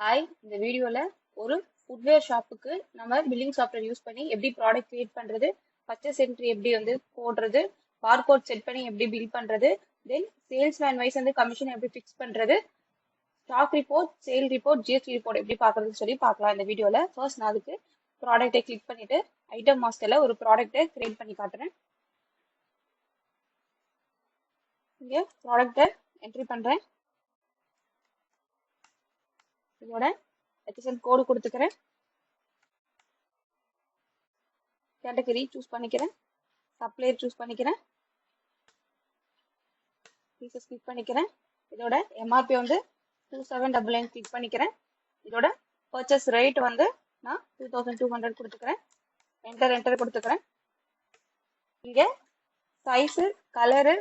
Hi, இந்த வீடியோல ஒரு ஃபுட்வேர் ஷாப்புக்கு நம்ம பில்லிங் சாஃப்ட்வேர் யூஸ் பண்ணி எப்படி ப்ராடக்ட் கிரியேட் பண்றது, பர்ச்சேஸ் என்ட்ரி எப்படி வந்து போடுறது, பார்கோட் செட் பண்ணி எப்படி பில் பண்றது, தென் சேல்ஸ்மேன் வைஸ் வந்து கமிஷன் எப்படி ஃபிக்ஸ் பண்றது, stock report, sale report, GST report எப்படி பார்க்கறதுன்னு சொல்லி பார்க்கலாம் இந்த வீடியோல. ஃபர்ஸ்ட் நான் அதுக்கு ப்ராடக்ட்டை கிளிக் பண்ணிட்டு ஐட்டம் மாஸ்டர்ல ஒரு ப்ராடக்ட்டை கிரியேட் பண்ணி காட்டுறேன். இங்க ப்ராடக்ட்டை என்ட்ரி பண்றேன். இதோட HSN கோடு கொடுத்துக்கிறேன். கேட்டகரி சூஸ் பண்ணிக்கிறேன். சப்ளையர் சூஸ் பண்ணிக்கிறேன். பீசஸ் கிளிக் பண்ணிக்கிறேன். இதோட எம்ஆர்பி வந்து 2799 கிளிக் பண்ணிக்கிறேன். இதோட பர்ச்சேஸ் ரேட் வந்து நான் 2200 கொடுத்துக்கிறேன். என்டர் கொடுத்துக்கிறேன். இங்க சைஸு, கலரு,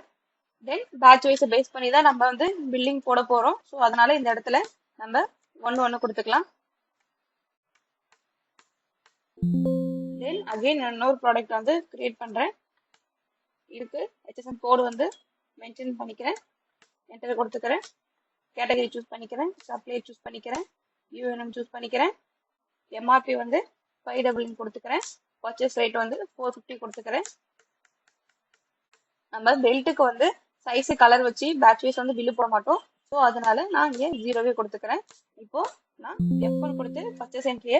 தென் பேட்ச் வைஸ் பேஸ் பண்ணி தான் நம்ம வந்து பில்லிங் போட போறோம். ஸோ அதனால இந்த இடத்துல நம்ம ஒன்று கொடுத்துக்கலாம். தென் அகைன் இன்னொரு ப்ராடக்ட் வந்து கிரியேட் பண்றேன். இதுக்கு HSN கோடு வந்து மென்ஷன் பண்ணிக்கிறேன். என்டர் கொடுத்துக்கிறேன். கேட்டகரி சூஸ் பண்ணிக்கிறேன். சப்ளையர் சூஸ் பண்ணிக்கிறேன். யூஎன்எம் சூஸ் பண்ணிக்கிறேன். எம்ஆர்பி வந்து 599 கொடுத்துக்கிறேன். பர்ச்சேஸ் ரேட் வந்து 450 கொடுத்துக்கிறேன். நம்ம பெல்ட்டுக்கு வந்து சைஸ் கலர் வச்சு பேட்ச் வைஸ் வந்து பில்லு போட மாட்டோம். ஸோ அதனால நான் இங்கே 0 கொடுத்துக்கிறேன். இப்போ நான் F1 கொடுத்து பர்ச்சேஸ் என்ட்ரியை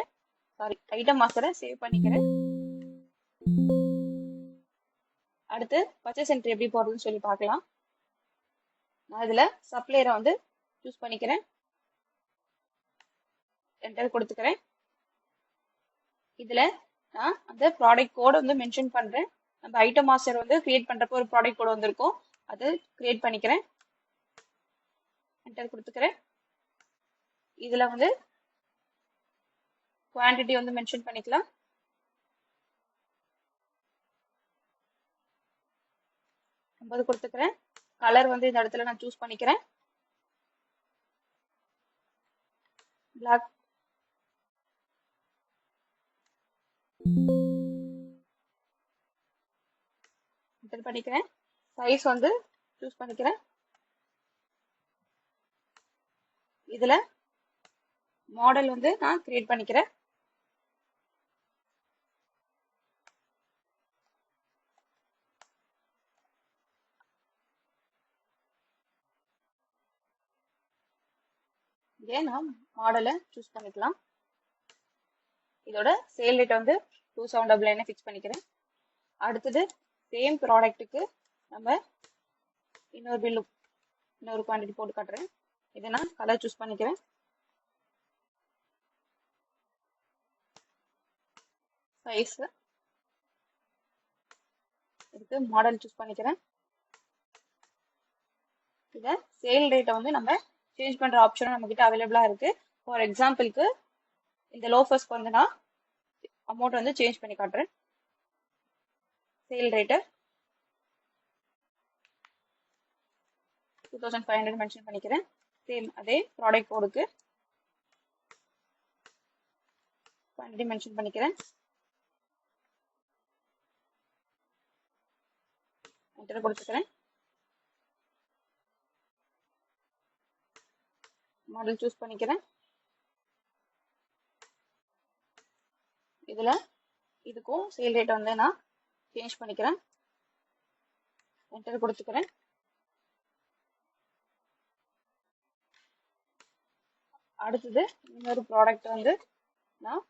ஐட்டம் மாஸ்டரை சேவ் பண்ணிக்கிறேன். அடுத்து பர்ச்சேஸ் என்ட்ரி எப்படி போடுறதுன்னு சொல்லி பார்க்கலாம். நான் இதுல சப்ளையரை வந்து சூஸ் பண்ணிக்கிறேன். என்டர் கொடுத்துக்கிறேன். இதுல நான் அந்த ப்ராடக்ட் கோடு வந்து மென்ஷன் பண்றேன். நம்ம ஐட்டம் மாஸ்டர் வந்து கிரியேட் பண்றப்போ ஒரு ப்ராடக்ட் கோடு வந்திருக்கும், அது கிரியேட் பண்ணிக்கிறேன். என்டர் கொடுத்துக்கிறேன். இதுல வந்து குவான்டிட்டி வந்து மென்ஷன் பண்ணிக்கலாம். ஐம்பது கொடுத்துக்கிறேன். கலர் வந்து இந்த இடத்துல நான் சூஸ் பண்ணிக்கிறேன். பிளாக். என்டர் பண்ணிக்கிறேன். சைஸ் வந்து சூஸ் பண்ணிக்கிறேன். இதுல மாடல் வந்து நான் கிரியேட் பண்ணிக்கிறேன். இங்கே நான் மாடலை சூஸ் பண்ணிக்கலாம். இதோட சேல் ரேட் வந்து 2799 ஃபிக்ஸ் பண்ணிக்கிறேன். அடுத்தது சேம் ப்ராடக்ட்டுக்கு நம்ம இன்னொரு குவான்டிட்டி போட்டு காட்டுறேன். இதை நான் கலர் சூஸ் பண்ணிக்கிறேன். சைஸ் இதுக்கு மாடல் சூஸ் பண்ணிக்கிறேன். இதை சேல் ரேட்டை வந்து நம்ம சேஞ்ச் பண்ற ஆப்ஷனும் நம்ம கிட்ட அவைலபிளா இருக்கு. ஃபார் எக்ஸாம்பிளுக்கு இந்த லோஃபர்ஸ்க்கு வந்து நான் அமௌண்ட் வந்து சேஞ்ச் பண்ணி காட்டுறேன். சேல் ரேட்டை 2500 மென்ஷன் பண்ணிக்கிறேன். சேம் அதே ப்ராடக்ட் கோடுக்கு குவான்டிட்டி மென்ஷன் பண்ணிக்கிறேன். என்டர் கொடுத்துக்கிறேன். மாடல் சூஸ் பண்ணிக்கிறேன். இதுல இதுக்கும் சேல் ரேட் வந்து நான் சேஞ்ச் பண்ணிக்கிறேன். என்டர் கொடுத்துக்கிறேன். அடுத்தது இன்னொரு ப்ராடக்ட் வந்து நான்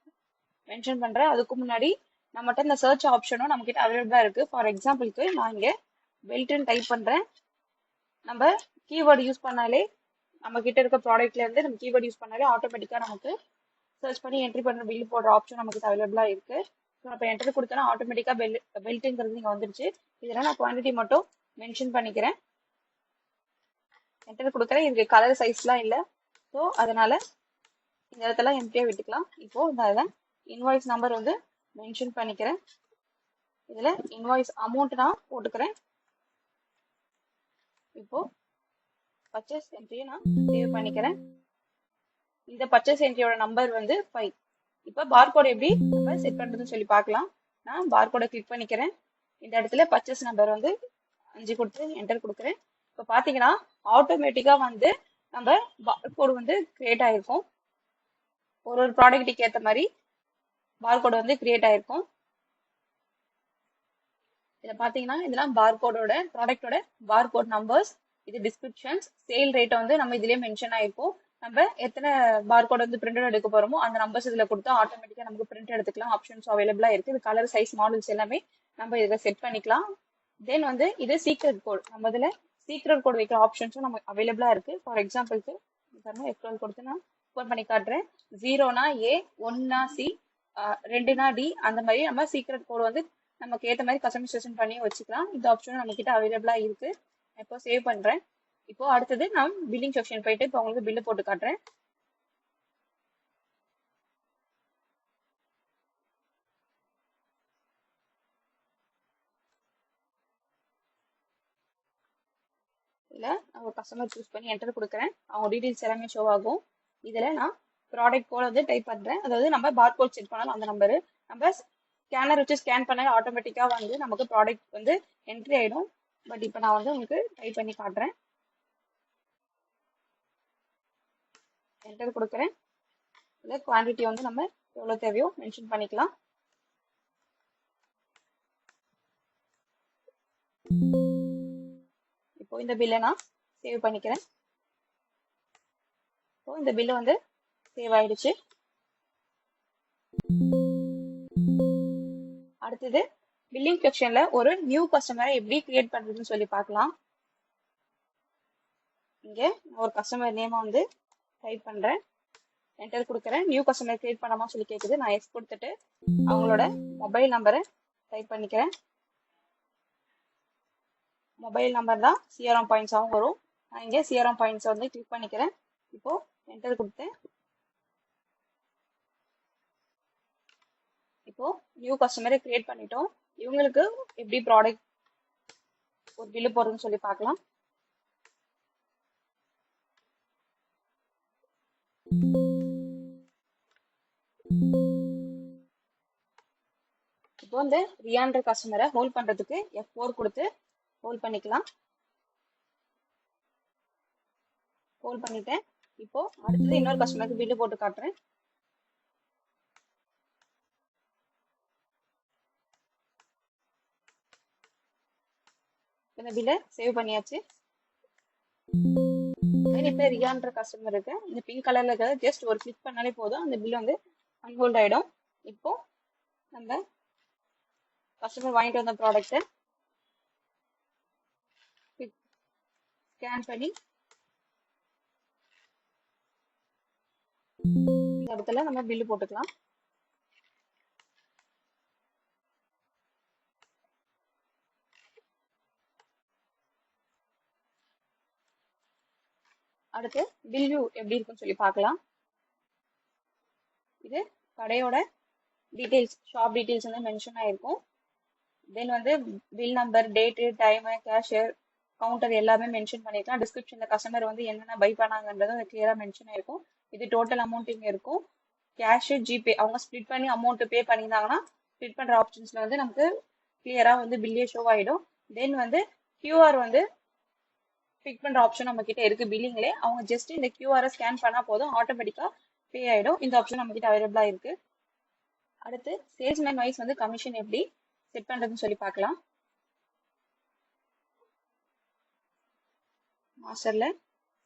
மென்ஷன் பண்றேன். அதுக்கு முன்னாடி நம்மகிட்ட இந்த சர்ச் ஆப்ஷனும் நம்ம கிட்ட அவைலபிளா இருக்கு. ஃபார் எக்ஸாம்பிளுக்கு நான் இங்க பெல்ட்னு டைப் பண்றேன். நம்ம கீவேர்டு யூஸ் பண்ணாலே நம்ம கிட்ட இருக்க ப்ராடக்ட்ல இருந்து நம்ம கீவேர்டு யூஸ் பண்ணாலே ஆட்டோமேட்டிக்கா நமக்கு சர்ச் பண்ணி என்ட்ரி பண்ற பில் போடுற ஆப்ஷன் நமக்கு அவைலபிளா இருக்கு. ஸோ அப்போ என்ட்ரி கொடுத்தோன்னா ஆட்டோமேட்டிக்கா பெல்ட்டுங்கிறது இங்க வந்துருச்சு. இதெல்லாம் நான் குவான்டிட்டி மட்டும் மென்ஷன் பண்ணிக்கிறேன். என்டர் கொடுக்குறேன். இதுக்கு கலர் சைஸ்லாம் இல்லை. ஸோ அதனால இந்த இடத்துல எம்டியா விட்டுக்கலாம். இப்போ இந்த இன்வாய்ஸ் நம்பர் வந்து மென்ஷன் பண்ணிக்கிறேன். இதுல இன்வாய்ஸ் அமௌண்ட் நான் போட்டுக்கிறேன். இப்போ பர்ச்சேஸ் என்ட்ரியை நான் சேவ் பண்ணிக்கிறேன். இந்த பர்ச்சேஸ் என்ட்ரியோட நம்பர் வந்து 5. இப்போ பார்கோட் எப்படி நம்ம செட் பண்றதுன்னு சொல்லி பார்க்கலாம். நான் பார்கோட கிளிக் பண்ணிக்கிறேன். இந்த இடத்துல பர்ச்சேஸ் நம்பர் வந்து 5 கொடுத்து என்டர் கொடுக்குறேன். இப்போ பாத்தீங்கன்னா ஆட்டோமேட்டிக்கா வந்து நம்ம பார்கோடு வந்து கிரியேட் ஆயிருக்கும். ஒரு ப்ராடக்ட்டுக்கு ஏற்ற மாதிரி பார்கோட் வந்து கிரியேட் ஆயிருக்கும். இதில் பார்த்தீங்கன்னா இதெல்லாம் பார்கோடோட ப்ராடக்டோட பார்கோட் நம்பர்ஸ், இது டிஸ்கிரிப்ஷன்ஸ், சேல் ரேட் வந்து நம்ம இதுலயே மென்ஷன் ஆயிருக்கும். நம்ம எத்தனை பார்கோட் வந்து பிரிண்ட் எடுக்க போறோமோ அந்த நம்பர்ஸ் இதுல கொடுத்தா ஆட்டோமேட்டிக்கா நமக்கு பிரிண்ட் எடுத்துக்கலாம். ஆப்ஷன்ஸ் அவைலபிளா இருக்கு. இது கலர், சைஸ், மாடல்ஸ் எல்லாமே நம்ம இதை செட் பண்ணிக்கலாம். தென் வந்து இது சீக்ரெட் கோட், நம்ம இதுல சீக்ரெட் கோட் வைக்கிற ஆப்ஷன்ஸும் நமக்கு அவைலபிளா இருக்கு. ஃபார் எக்ஸாம்பிளுக்கு F12 கொடுத்து நான் ஓப்பன் பண்ணி காட்டுறேன். 0னா A, 1னா C, 2னா D, அந்த மாதிரி நம்ம சீக்ரெட் கோட் வந்து நமக்கு ஏற்ற மாதிரி கஸ்டமைசேஷன் பண்ணி வச்சுக்கலாம். இந்த ஆப்ஷனும் நம்ம கிட்ட அவைலபிளா இருக்கு. இப்போ சேவ் பண்றேன். இப்போ அடுத்தது நான் பில்லிங் செக்ஷன் போயிட்டு இப்போ உங்களுக்கு பில்லு போட்டு காட்டுறேன். இதுல நான் ஒரு கஸ்டமர் சூஸ் பண்ணி என்டர் கொடுக்குறேன். அவங்க டீடைல்ஸ் எல்லாமே ஷோ ஆகும். இதுல நான் ப்ராடக்ட் கோட் வந்து டைப் பண்றேன். அதாவது நம்ம பார் கோட் செட் பண்ணாலும் அந்த நம்பரு நம்ம ஸ்கேனர் வச்சு ஸ்கேன் பண்ண ஆட்டோமேட்டிக்கா வந்து நமக்கு ப்ராடக்ட் வந்து என்ட்ரி ஆயிடும். பட் இப்போ நான் வந்து உங்களுக்கு டைப் பண்ணி காட்டுறேன். என்டர் கொடுக்குறேன். இதுல குவான்டிட்டி வந்து நம்ம எவ்வளவு தேவையோ மென்ஷன் பண்ணிக்கலாம். இப்போ இந்த பில்லை நான் சேவ் பண்ணிக்கிறேன். இப்போ இந்த பில்லு வந்து சேவ் ஆயிடுச்சு. அடுத்தது பில்லிங் செக்ஷன்ல ஒரு நியூ கஸ்டமரை எப்படி கிரியேட் பண்றதுன்னு சொல்லி பார்க்கலாம். இங்க ஒரு கஸ்டமர் நேம் வந்து டைப் பண்றேன். என்டர் கொடுக்குறேன். நியூ கஸ்டமர் கிரியேட் பண்ணாமா சொல்லி கேக்குது. நான் எஸ் கொடுத்துட்டு அவங்களோட மொபைல் நம்பரை டைப் பண்ணிக்கிறேன். மொபைல் நம்பர் தான் CRM பாயிண்ட்ஸாகவும் வரும். நான் இங்கே CRM பாயிண்ட்ஸ் வந்து கிளிக் பண்ணிக்கிறேன். இப்போ என்டர் கொடுத்தேன். இப்போ நியூ கஸ்டமரை கிரியேட் பண்ணிட்டோம். இவங்களுக்கு எப்படி ப்ராடக்ட் ஒரு பில்லு போடுறதுன்னு சொல்லி பார்க்கலாம். இப்போ இந்த ரியான்ற கஸ்டமரை ஹோல்ட் பண்றதுக்கு F4 கொடுத்து ஹோல்ட் பண்ணிக்கலாம். ஹோல்ட் பண்ணிட்டேன். இப்போ அடுத்தது இன்னொரு கஸ்டமருக்கு பில்லு போட்டு காட்டுறேன். இந்த பில்லை சேவ் பண்ணியாச்சு. இப்போ ரியான்ற கஸ்டமர் இருக்கு. இந்த பிங்க் கலர்ல இருக்கிறத ஜஸ்ட் ஒரு கிளிக் பண்ணாலே போதும், அந்த பில் வந்து அன்ஹோல்ட் ஆயிடும். இப்போ நம்ம கஸ்டமர் வாங்கிட்டு வந்த ப்ராடக்ட்டை ஸ்கேன் பண்ணி இந்த இடத்துல நம்ம பில்லு போட்டுக்கலாம். அடுத்து பில் வியூ எப்படி இருக்குன்னு சொல்லி பார்க்கலாம். இது கடையோட டீடைல்ஸ், ஷாப் டீடைல்ஸ் வந்து மென்ஷன் ஆயிருக்கும். தென் வந்து bill number, date, time, cashier, counter எல்லாமே மென்ஷன் பண்ணிருக்கலாம். டிஸ்கிரிப்ஷன்ல கஸ்டமர் வந்து என்னென்ன பை பண்ணாங்கன்றது கிளியரா மென்ஷன் ஆயிருக்கும். இது டோட்டல் அமௌண்ட் இங்க இருக்கும். கேஷ், ஜிபே அவங்க ஸ்பிளிட் பண்ணி அமௌண்ட் பே பண்ணியிருந்தாங்கன்னா ஸ்பிளிட் பண்ற ஆப்ஷன்ஸ்ல வந்து நமக்கு கிளியரா வந்து பில்லே ஷோ ஆயிடும். தென் வந்து QR வந்து பிக் பண்ற ஆப்ஷன் நம்ம கிட்ட இருக்கு பில்லிங்லே. அவங்க ஜஸ்ட் இந்த QR ஸ்கேன் பண்ணா போதும், ஆட்டோமேட்டிக்கா பே ஆயிடும். இந்த ஆப்ஷன் நம்ம கிட்ட அவைலபிளா இருக்கு. அடுத்து சேல்ஸ்மேன் வைஸ் வந்து கமிஷன் எப்படி செட் பண்றதுன்னு சொல்லி பார்க்கலாம். மாஸ்டர்ல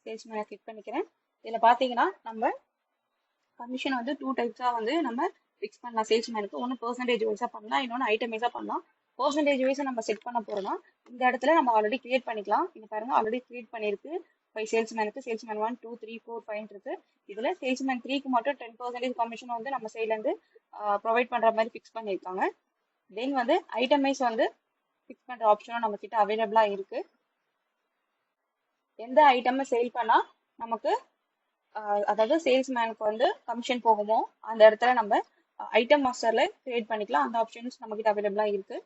சேல்ஸ்மேனை கிளிக் பண்ணிக்கிறேன். இதுல பாத்தீங்கன்னா நம்ம கமிஷன் வந்து 2 டைப்ஸா வந்து நம்ம ஃபிக்ஸ் பண்ணலாம். சேல்ஸ்மேனுக்கு ஒன்று பெர்சன்டேஜ் வைஸா பண்ணலாம், இன்னொன்று ஐட்டம் வைஸா பண்ணலாம். பெர்சன்டேஜ் வைஸா நம்ம செட் பண்ண போறோம்னா இந்த இடத்துல நம்ம ஆல்ரெடி கிரியேட் பண்ணிக்கலாம். இங்க பாருங்க ஆல்ரெடி கிரியேட் பண்ணிருக்கு. 5 சேல்ஸ்மேனுக்கு சேல்ஸ்மேன் 1, 2, 3, 4, 5 இருக்கு. இதுல சேல்ஸ்மேன் 3க்கு மட்டும் 10% கமிஷன் வந்து நம்ம சைட்ல இருந்து ப்ரொவைட் பண்ற மாதிரி ஃபிக்ஸ் பண்ணிருக்காங்க. தென் வந்து ஐட்டம் வைஸ் வந்து ஃபிக்ஸ் பண்ற ஆப்ஷனும் நம்ம கிட்ட அவைலபிளா இருக்கு. எந்த ஐட்டமை சேல் பண்ணா நமக்கு அதாவது சேல்ஸ்மேனுக்கு வந்து கமிஷன் போகுமோ அந்த இடத்துல நம்ம ஐட்டம் மாஸ்டர்ல கிரியேட் பண்ணிக்கலாம். அந்த ஆப்ஷன்ஸ் நம்ம கிட்ட அவைலபிளா இருக்கு.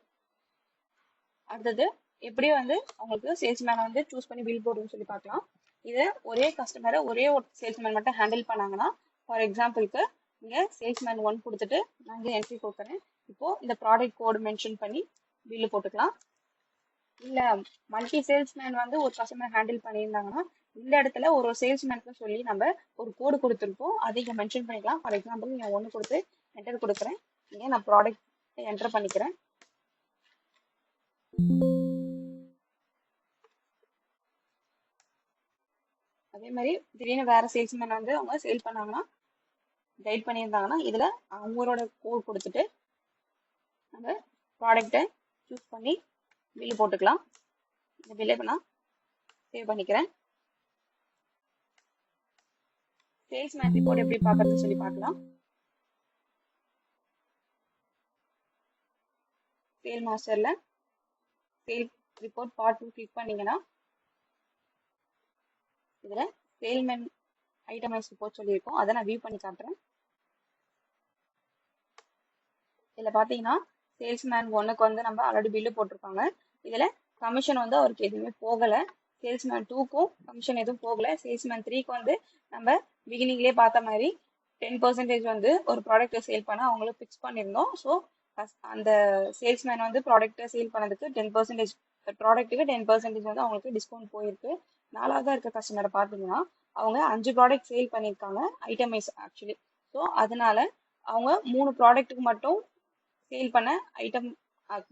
அடுத்தது எப்படி வந்து அவங்களுக்கு சேல்ஸ்மேனை வந்து சூஸ் பண்ணி பில் போடுன்னு சொல்லி பார்க்கலாம். இதை ஒரே கஸ்டமரை ஒரே ஒரு சேல்ஸ்மேன் மட்டும் ஹேண்டில் பண்ணாங்கன்னா, ஃபார் எக்ஸாம்பிளுக்கு இங்க சேல்ஸ்மேன் 1 கொடுத்துட்டு நான் இங்க என்ட்ரி கொடுக்குறேன். இப்போ இந்த ப்ராடக்ட் கோடு மென்ஷன் பண்ணி பில்லு போட்டுக்கலாம். இல்ல மல்டி சேல்ஸ்மேன் வந்து ஒரு கஸ்டமர் ஹேண்டில் பண்ணியிருந்தாங்கன்னா இந்த இடத்துல ஒரு சேல்ஸ்மேனுக்கு சொல்லி நம்ம ஒரு கோடு கொடுத்துருப்போம், அதை இங்கே மென்ஷன் பண்ணிக்கலாம். ஃபார் எக்ஸாம்பிள் நான் 1 கொடுத்து என்டர் கொடுக்குறேன். இங்கே நான் ப்ராடக்ட் என்டர் பண்ணிக்கிறேன். அதே மாதிரி திடீர்னு வேற சேல்ஸ்மேன் வந்து அவங்க சேல் பண்ணாங்கன்னா, கைட் பண்ணியிருந்தாங்கன்னா இதுல அவங்களோட கோட் கொடுத்துட்டு நம்ம ப்ராடக்ட்டை சூஸ் பண்ணி பில்லு போட்டுக்கலாம். இந்த பில்லை நான் சேவ் பண்ணிக்கிறேன். சேல்ஸ்மேன் ரிப்போர்ட் எப்படி பார்க்கறதுன்னு சொல்லி பார்க்கலாம். சேல் மாஸ்டர்ல சேல் ரிப்போர்ட் பார்ட் 2 கிளிக் பண்ணீங்கன்னா இதுல சேல்மேன் ஐட்டமைஸ் ரிப்போர்ட் சொல்லியிருக்கோம், அதை நான் வியூ பண்ணி காட்டுறேன். இதுல பாத்தீங்கன்னா சேல்ஸ்மேன் 1க்கு வந்து நம்ம ஆல்ரெடி பில்லு போட்டிருப்பாங்க. இதுல கமிஷன் வந்து அவருக்கு எதுவுமே போகல. சேல்ஸ்மேன் 2க்கும் கமிஷன் எதுவும் போகல. சேல்ஸ்மேன் 3க்கு வந்து நம்ம பிகினிங்லேயே பார்த்த மாதிரி 10% வந்து ஒரு ப்ராடக்ட்டை சேல் பண்ண அவங்களுக்கு ஃபிக்ஸ் பண்ணியிருந்தோம். ஸோ அந்த சேல்ஸ்மேன் வந்து ப்ராடக்ட்டை சேல் பண்ணதுக்கு 10% ப்ராடக்ட்டுக்கு 10% வந்து அவங்களுக்கு டிஸ்கவுண்ட் போயிருக்கு. 4வதா இருக்க கஸ்டமரை பார்த்தீங்கன்னா அவங்க 5 ப்ராடக்ட் சேல் பண்ணியிருக்காங்க, ஐட்டமைஸ் ஆக்சுவலி. ஸோ அதனால அவங்க 3 ப்ராடக்ட்டுக்கு மட்டும் சேல் பண்ண ஐட்டம்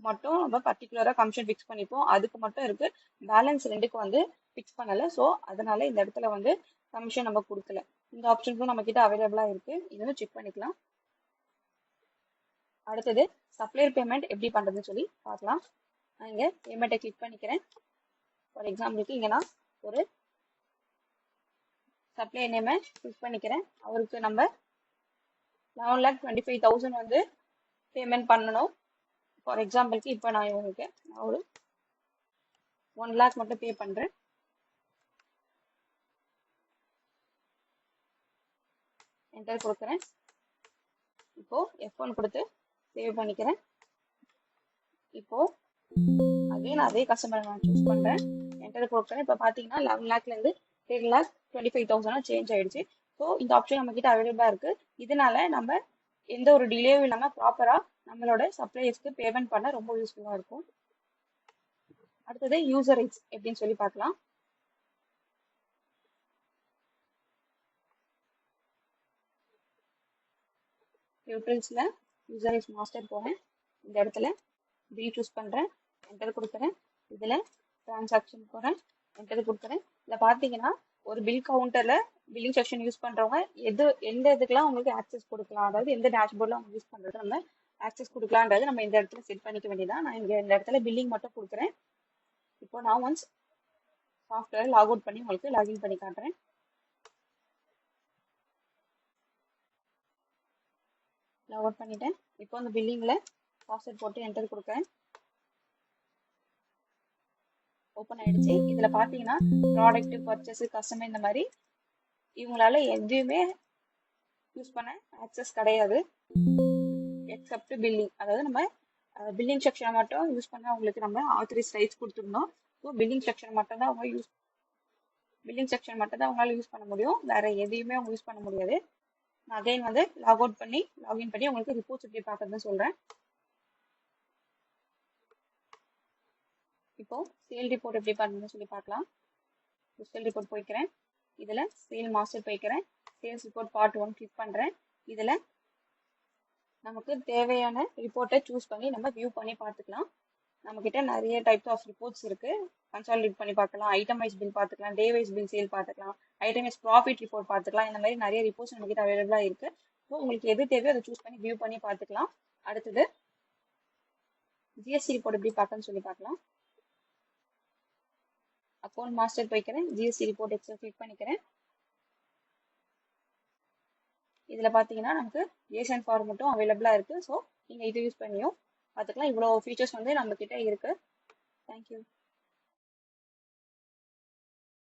மட்டும் நம்ம பர்டிகுலரா கமிஷன் ஃபிக்ஸ் பண்ணிப்போம், அதுக்கு மட்டும் இருக்கு. பேலன்ஸ் 2க்கு வந்து ஃபிக்ஸ் பண்ணல. ஸோ அதனால இந்த இடத்துல வந்து கமிஷன் நம்ம கொடுக்கல. இந்த ஆப்ஷன்ஸும் நம்ம கிட்ட அவைலபிளா இருக்கு, இதுவும் செக் பண்ணிக்கலாம். அடுத்தது சப்ளையர் பேமெண்ட் எப்படி பண்றதுன்னு சொல்லி பார்க்கலாம். நான் இங்க பேமெண்ட்டை கிளிக் பண்ணிக்கிறேன். ஃபார் எக்ஸாம்பிளுக்கு இங்க நான் ஒரு சப்ளையர் நேமை கிளிக் பண்ணிக்கிறேன். அவருக்கு நம்ம 11,25,000 வந்து பேமெண்ட் பண்ணணும். ஃபார் எக்ஸாம்பிளுக்கு இப்போ நான் இவங்களுக்கு நான் ஒரு 1 lakh மட்டும் பே பண்றேன். என்டர் கொடுக்குறேன். இப்போ F1 கொடுத்து சேவ் பண்ணிக்கிறேன். இப்போ அகைன் அதே கஸ்டமர் நான் சூஸ் பண்றேன், என்டர் கொடுக்குறேன். இப்போ பாத்தீங்கன்னா 11 lakhல இருந்து 10,25,000 சேஞ்ச் ஆயிடுச்சு. ஸோ இந்த ஆப்ஷன் நம்ம கிட்ட அவைலபிளா இருக்கு. இதனால நம்ம எந்த ஒரு டிலேவும் இல்லாம ப்ராப்பரா நம்மளோட சப்ளையர்ஸ்க்கு பேமெண்ட் பண்ண ரொம்ப யூஸ்ஃபுல்லா இருக்கும். அடுத்தது யூசர் ரைட்ஸ் எப்படின்னு சொல்லி பார்க்கலாம். டியூட்டோரியல்ஸ்ல யூசர் ரைட்ஸ் மாஸ்டர் போறேன். இந்த இடத்துல பில் சூஸ் பண்றேன், என்டர் கொடுக்குறேன். இதுல டிரான்சாக்ஷன் போறேன், என்டர் கொடுக்குறேன். இதுல பாத்தீங்கன்னா ஒரு பில் கவுண்டர்ல பில்லிங் செக்ஷன் யூஸ் பண்றவங்க எந்த இதுக்கெல்லாம் உங்களுக்கு ஆக்சஸ் கொடுக்கலாம், அதாவது எந்த டேஷ்போர்ட்ல அவங்க யூஸ் பண்றது நம்ம ஆக்சஸ் கொடுக்கலான்றது நம்ம இந்த இடத்துல செட் பண்ணிக்க வேண்டியதான். நான் இங்க இந்த இடத்துல பில்லிங் மட்டும் கொடுக்குறேன். இப்போ நான் ஒன்ஸ் சாஃப்ட்வேர் லாக் அவுட் பண்ணி உங்களுக்கு லாகின் பண்ணி காட்டுறேன். லாக் அவுட் பண்ணிட்டேன். இப்போ அந்த பில்லிங்ல பாஸ்வேர்ட் போட்டு என்டர் கொடுக்குறேன். ஓப்பன் ஆயிடுச்சு. இதுல பாத்தீங்கன்னா ப்ராடக்ட், பர்ச்சேஸ், கஸ்டமர் இந்த மாதிரி இவங்களால எதுவுமே யூஸ் பண்ண ஆக்சஸ் கிடையாது எக்ஸப்ட் பில்லிங். அதாவது நம்ம பில்லிங் செக்ஷனை மட்டும் யூஸ் பண்ண அவங்களுக்கு நம்ம ஆத்தரைஸ் ரைட்ஸ் கொடுத்துருந்தோம். ஸோ பில்லிங் செக்ஷன் மட்டும் தான் அவங்க அவங்களால யூஸ் பண்ண முடியும், வேற எதையுமே அவங்க யூஸ் பண்ண முடியாது. நான் அகைன் வந்து லாக் அவுட் பண்ணி லாகின் பண்ணி உங்களுக்கு ரிப்போர்ட்ஸ் எப்படி பார்க்கறதுன்னு சொல்றேன். இப்போ சேல் ரிப்போர்ட் எப்படி பண்ணுறதுன்னு சொல்லி பார்க்கலாம். சேல் ரிப்போர்ட் போய்க்கிறேன். இதுல சேல் மாஸ்டர் போய்க்கிறேன். சேல்ஸ் ரிப்போர்ட் பார்ட் 1 கிளிக் பண்றேன். இதுல நமக்கு தேவையான ரிப்போர்ட்டை சூஸ் பண்ணி நம்ம வியூ பண்ணி பார்த்துக்கலாம். நம்ம கிட்ட நிறைய டைப்ஸ் ஆஃப் ரிப்போர்ட்ஸ் இருக்கு. கன்சாலிடேட் பண்ணி பார்க்கலாம், ஐட்டமைஸ் பில் பார்த்துக்கலாம், டே வைஸ் பில் சேல் பார்த்துக்கலாம், ஐட்டமைஸ் ப்ராஃபிட் ரிப்போர்ட் பார்த்துக்கலாம். இந்த மாதிரி நிறைய ரிப்போர்ட்ஸ் நம்ம கிட்ட அவைலபிளா இருக்கு. ஸோ உங்களுக்கு எது தேவையோ அதை சூஸ் பண்ணி வியூ பண்ணி பார்த்துக்கலாம். அடுத்தது ஜிஎஸ்டி ரிப்போர்ட் எப்படி பார்க்கணும்னு சொல்லி பார்க்கலாம். அக்கௌண்ட் மாஸ்டர் போய்க்கிறேன். ஜிஎஸ்டி ரிப்போர்ட் எக்ஸல் கிளிக் பண்ணிக்கிறேன். இதுல பாத்தீங்கன்னா நமக்கு ஜேசன் ஃபார்மட்டும் அவைலபிளா இருக்கு. ஸோ நீங்க இது யூஸ் பண்ணியும் பார்த்துக்கலாம். இவ்வளோ ஃபீச்சர்ஸ் வந்து நம்ம கிட்ட இருக்கு. தேங்க்யூ.